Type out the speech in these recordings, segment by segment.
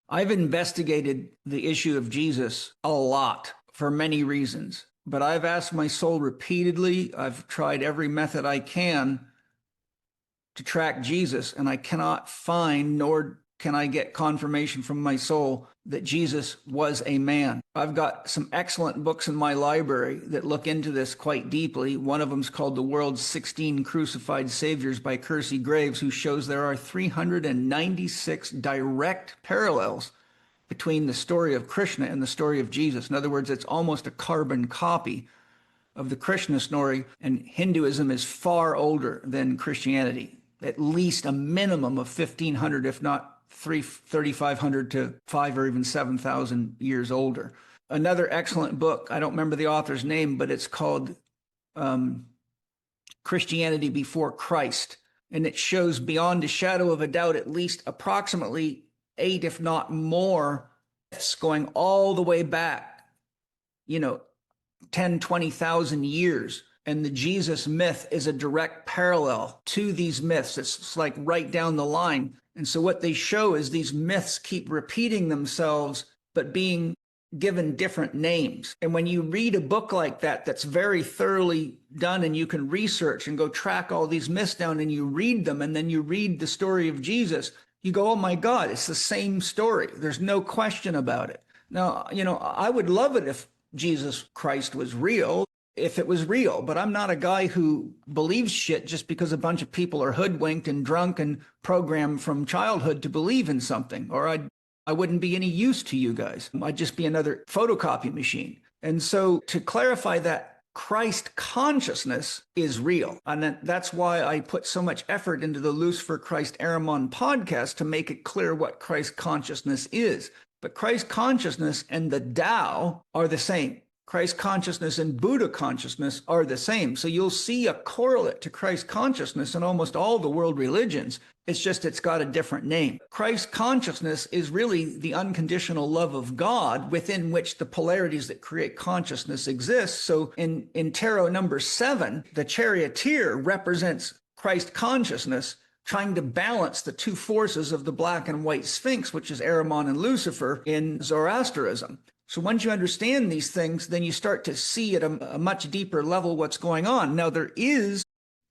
I've investigated the issue of Jesus a lot for many reasons, but I've asked my soul repeatedly. I've tried every method I can to track Jesus, and I cannot find, nor can I get confirmation from my soul that Jesus was a man. I've got some excellent books in my library that look into this quite deeply. One of them is called The World's 16 Crucified Saviors by Kersey Graves, who shows there are 396 direct parallels between the story of Krishna and the story of Jesus. In other words, it's almost a carbon copy of the Krishna story, and Hinduism is far older than Christianity, at least a minimum of 1,500, if not 3,500 to 5 or even 7,000 years older. Another excellent book, I don't remember the author's name, but it's called Christianity Before Christ. And it shows beyond a shadow of a doubt at least approximately 8, if not more, going all the way back, 10, 20,000 years. And the Jesus myth is a direct parallel to these myths. It's like right down the line. And so what they show is these myths keep repeating themselves, but being given different names. And when you read a book like that, that's very thoroughly done, and you can research and go track all these myths down, and you read them, and then you read the story of Jesus, you go, oh my God, it's the same story. There's no question about it. Now, I would love it if Jesus Christ was real, if it was real, but I'm not a guy who believes shit just because a bunch of people are hoodwinked and drunk and programmed from childhood to believe in something, or I wouldn't be any use to you guys. I'd just be another photocopy machine. And so to clarify that, Christ consciousness is real. And that's why I put so much effort into the Lucifer Christ Aramon podcast to make it clear what Christ consciousness is. But Christ consciousness and the Tao are the same. Christ consciousness and Buddha consciousness are the same. So you'll see a correlate to Christ consciousness in almost all the world religions. It's just it's got a different name. Christ consciousness is really the unconditional love of God within which the polarities that create consciousness exist. So in tarot number 7, the charioteer represents Christ consciousness, trying to balance the two forces of the black and white sphinx, which is Ahriman and Lucifer in Zoroastrianism. So once you understand these things, then you start to see at a much deeper level what's going on. Now, there is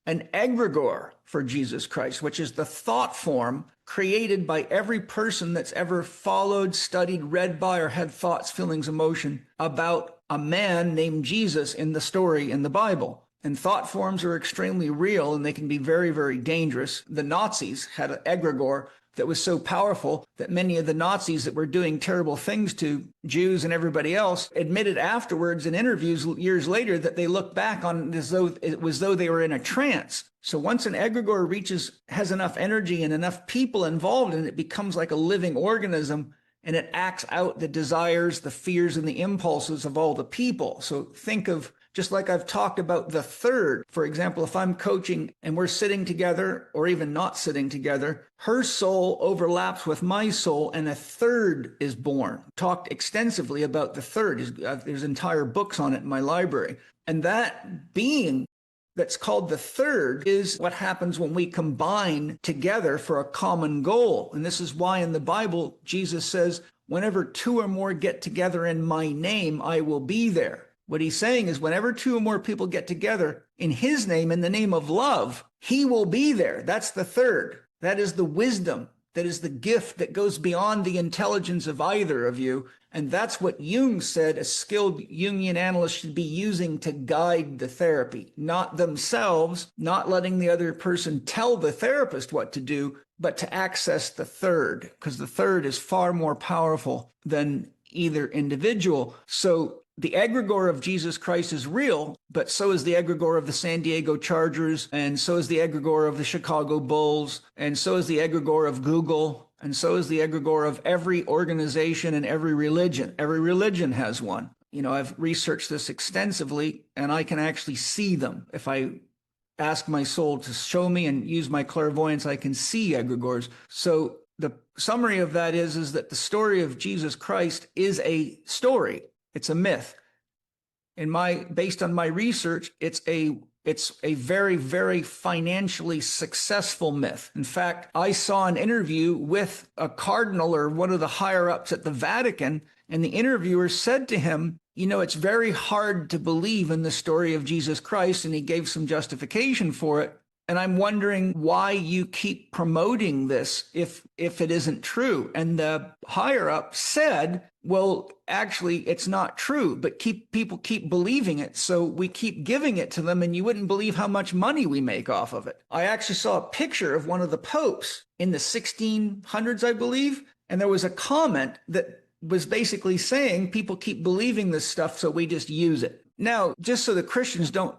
an egregore for Jesus Christ, which is the thought form created by every person that's ever followed, studied, read by, or had thoughts, feelings, emotion about a man named Jesus in the story in the Bible. And thought forms are extremely real, and they can be very, very dangerous. The Nazis had an egregore that was so powerful that many of the Nazis that were doing terrible things to Jews and everybody else admitted afterwards in interviews years later that they looked back on it as though it was though they were in a trance. So once an egregore has enough energy and enough people involved, and it becomes like a living organism, and it acts out the desires, the fears, and the impulses of all the people. So think of, just like I've talked about the third, for example, if I'm coaching and we're sitting together or even not sitting together, her soul overlaps with my soul and a third is born. Talked extensively about the third. There's entire books on it in my library. And that being that's called the third is what happens when we combine together for a common goal. And this is why in the Bible, Jesus says, whenever 2 or more get together in my name, I will be there. What he's saying is whenever 2 or more people get together in his name, in the name of love, he will be there. That's the third. That is the wisdom. That is the gift that goes beyond the intelligence of either of you. And that's what Jung said a skilled Jungian analyst should be using to guide the therapy, not themselves, not letting the other person tell the therapist what to do, but to access the third, because the third is far more powerful than either individual. So the egregore of Jesus Christ is real, but so is the egregore of the San Diego Chargers, and so is the egregore of the Chicago Bulls, and so is the egregore of Google, and so is the egregore of every organization and every religion. Every religion has one. I've researched this extensively, and I can actually see them. If I ask my soul to show me and use my clairvoyance, I can see egregores. So the summary of that is that the story of Jesus Christ is a story. It's a myth. Based on my research, it's a It's a very, very financially successful myth. In fact, I saw an interview with a cardinal or one of the higher ups at the Vatican, and the interviewer said to him, you know, it's very hard to believe in the story of Jesus Christ, and he gave some justification for it. And I'm wondering why you keep promoting this if it isn't true. And the higher up said, well, actually, it's not true, but people keep believing it. So we keep giving it to them, and you wouldn't believe how much money we make off of it. I actually saw a picture of one of the popes in the 1600s, I believe. And there was a comment that was basically saying people keep believing this stuff, so we just use it. Now, just so the Christians don't,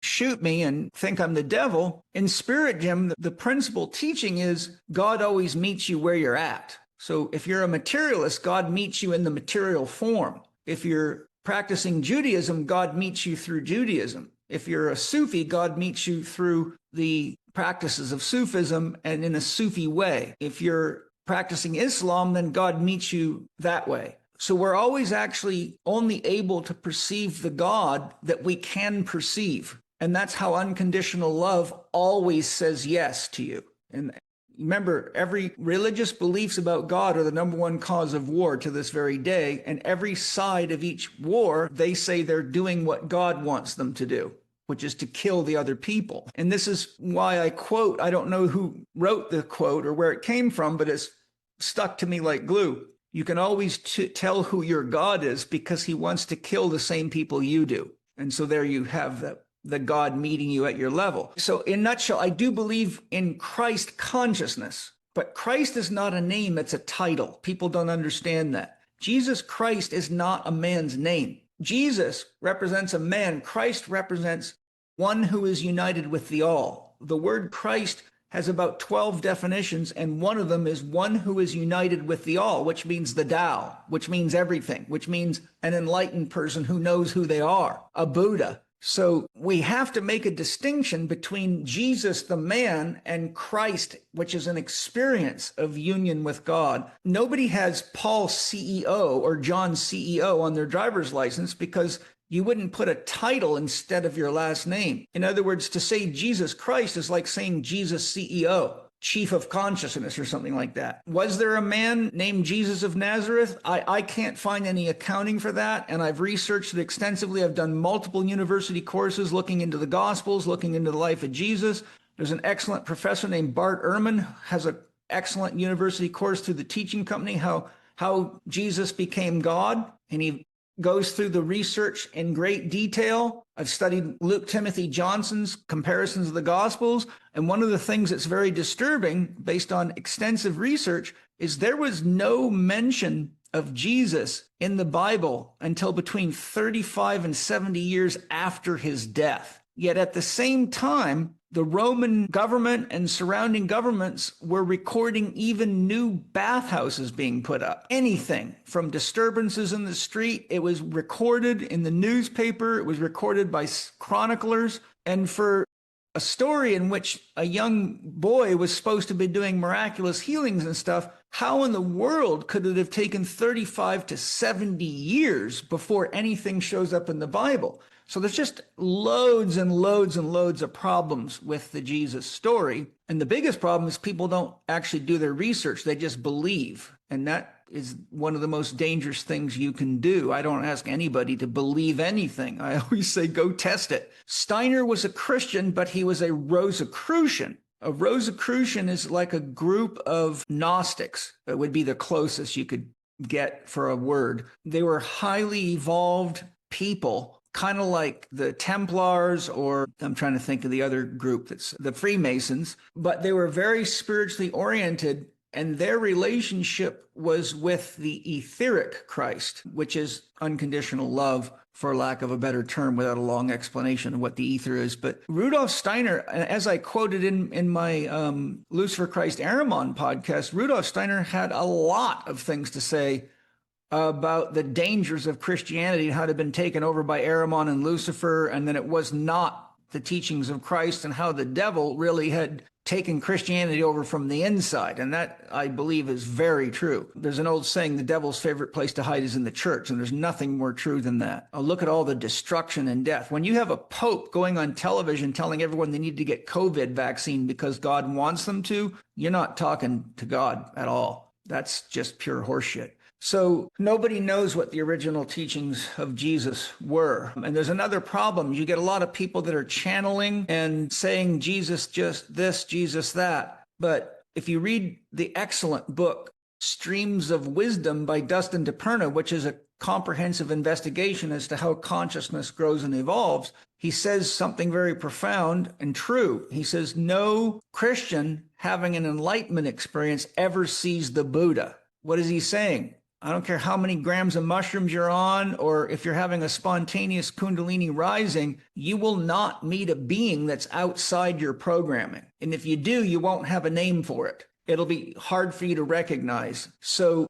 shoot me and think I'm the devil, in Spirit Gym, the principal teaching is God always meets you where you're at. So if you're a materialist, God meets you in the material form. If you're practicing Judaism, God meets you through Judaism. If you're a Sufi, God meets you through the practices of Sufism and in a Sufi way. If you're practicing Islam, then God meets you that way. So we're always actually only able to perceive the God that we can perceive. And that's how unconditional love always says yes to you. And remember, every religious beliefs about God are the number one cause of war to this very day. And every side of each war, they say they're doing what God wants them to do, which is to kill the other people. And this is why I quote, I don't know who wrote the quote or where it came from, but it's stuck to me like glue. You can always tell who your God is because he wants to kill the same people you do. And so there you have the God meeting you at your level. So in a nutshell, I do believe in Christ consciousness, but Christ is not a name, it's a title. People don't understand that. Jesus Christ is not a man's name. Jesus represents a man. Christ represents one who is united with the all. The word Christ has about 12 definitions, and one of them is one who is united with the all, which means the Tao, which means everything, which means an enlightened person who knows who they are, a Buddha. So we have to make a distinction between Jesus, the man, and Christ, which is an experience of union with God. Nobody has Paul CEO or John CEO on their driver's license because you wouldn't put a title instead of your last name. In other words, to say Jesus Christ is like saying Jesus CEO, Chief of Consciousness or something like that. Was there a man named Jesus of Nazareth? I can't find any accounting for that, and I've researched it extensively. I've done multiple university courses looking into the Gospels, looking into the life of Jesus. There's an excellent professor named Bart Ehrman, has an excellent university course through the teaching company, how Jesus became God, and he goes through the research in great detail. I've studied Luke Timothy Johnson's comparisons of the Gospels, and one of the things that's very disturbing, based on extensive research, is there was no mention of Jesus in the Bible until between 35 and 70 years after his death. Yet at the same time, the Roman government and surrounding governments were recording even new bathhouses being put up. Anything from disturbances in the street, it was recorded in the newspaper, it was recorded by chroniclers. And for a story in which a young boy was supposed to be doing miraculous healings and stuff, how in the world could it have taken 35 to 70 years before anything shows up in the Bible? So there's just loads and loads and loads of problems with the Jesus story. And the biggest problem is people don't actually do their research. They just believe. And that is one of the most dangerous things you can do. I don't ask anybody to believe anything. I always say, go test it. Steiner was a Christian, but he was a Rosicrucian. A Rosicrucian is like a group of Gnostics. That would be the closest you could get for a word. They were highly evolved people, kind of like the Templars, or I'm trying to think of the other group, that's the Freemasons, but they were very spiritually oriented, and their relationship was with the etheric Christ, which is unconditional love, for lack of a better term, without a long explanation of what the ether is. But Rudolf Steiner, as I quoted in my Lucifer Christ Ahriman podcast, Rudolf Steiner had a lot of things to say about the dangers of Christianity and how it had been taken over by Ahriman and Lucifer, and then it was not the teachings of Christ, and how the devil really had taken Christianity over from the inside. And that, I believe, is very true. There's an old saying, the devil's favorite place to hide is in the church. And there's nothing more true than that. Look at all the destruction and death. When you have a pope going on television telling everyone they need to get COVID vaccine because God wants them to, you're not talking to God at all. That's just pure horseshit. So nobody knows what the original teachings of Jesus were. And there's another problem. You get a lot of people that are channeling and saying Jesus just this, Jesus that. But if you read the excellent book, Streams of Wisdom by Dustin DePerna, which is a comprehensive investigation as to how consciousness grows and evolves, he says something very profound and true. He says, no Christian having an enlightenment experience ever sees the Buddha. What is he saying? I don't care how many grams of mushrooms you're on, or if you're having a spontaneous Kundalini rising, you will not meet a being that's outside your programming. And if you do, you won't have a name for it. It'll be hard for you to recognize. So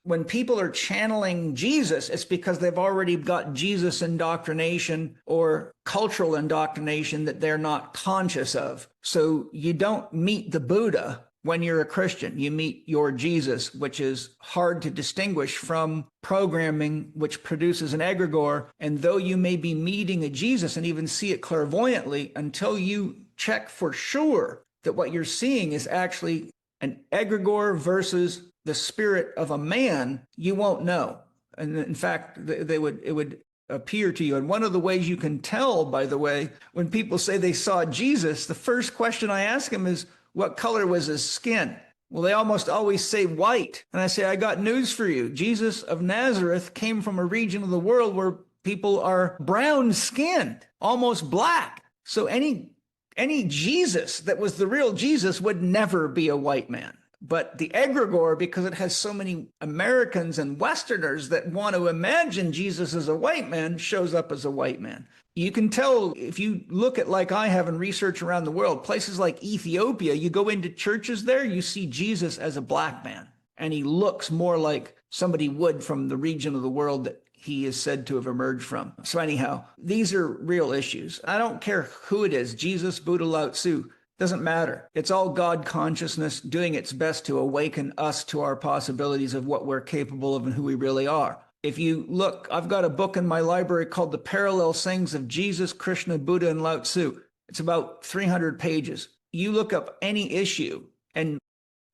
when people are channeling Jesus, it's because they've already got Jesus indoctrination or cultural indoctrination that they're not conscious of. So you don't meet the Buddha when you're a Christian. You meet your Jesus, which is hard to distinguish from programming, which produces an egregore. And though you may be meeting a Jesus and even see it clairvoyantly, until you check for sure that what you're seeing is actually an egregore versus the spirit of a man, you won't know. And in fact, it would appear to you. And one of the ways you can tell, by the way, when people say they saw Jesus, the first question I ask them is, what color was his skin? Well, they almost always say white. And I say, I got news for you. Jesus of Nazareth came from a region of the world where people are brown skinned, almost black. So any Jesus that was the real Jesus would never be a white man. But the egregore, because it has so many Americans and Westerners that want to imagine Jesus as a white man, shows up as a white man. You can tell if you look at, like I have in research around the world, places like Ethiopia, you go into churches there, you see Jesus as a black man. And he looks more like somebody would from the region of the world that he is said to have emerged from. So anyhow, these are real issues. I don't care who it is, Jesus, Buddha, Lao Tzu, doesn't matter. It's all God consciousness doing its best to awaken us to our possibilities of what we're capable of and who we really are. If you look, I've got a book in my library called The Parallel Sayings of Jesus, Krishna, Buddha, and Lao Tzu. It's about 300 pages. You look up any issue and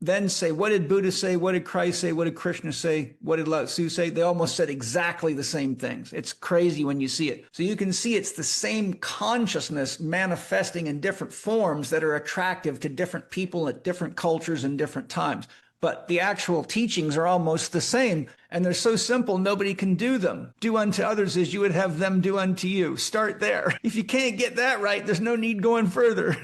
then say, what did Buddha say? What did Christ say? What did Krishna say? What did Lao Tzu say? They almost said exactly the same things. It's crazy when you see it. So you can see it's the same consciousness manifesting in different forms that are attractive to different people at different cultures and different times. But the actual teachings are almost the same, and they're so simple, nobody can do them. Do unto others as you would have them do unto you. Start there. If you can't get that right, there's no need going further.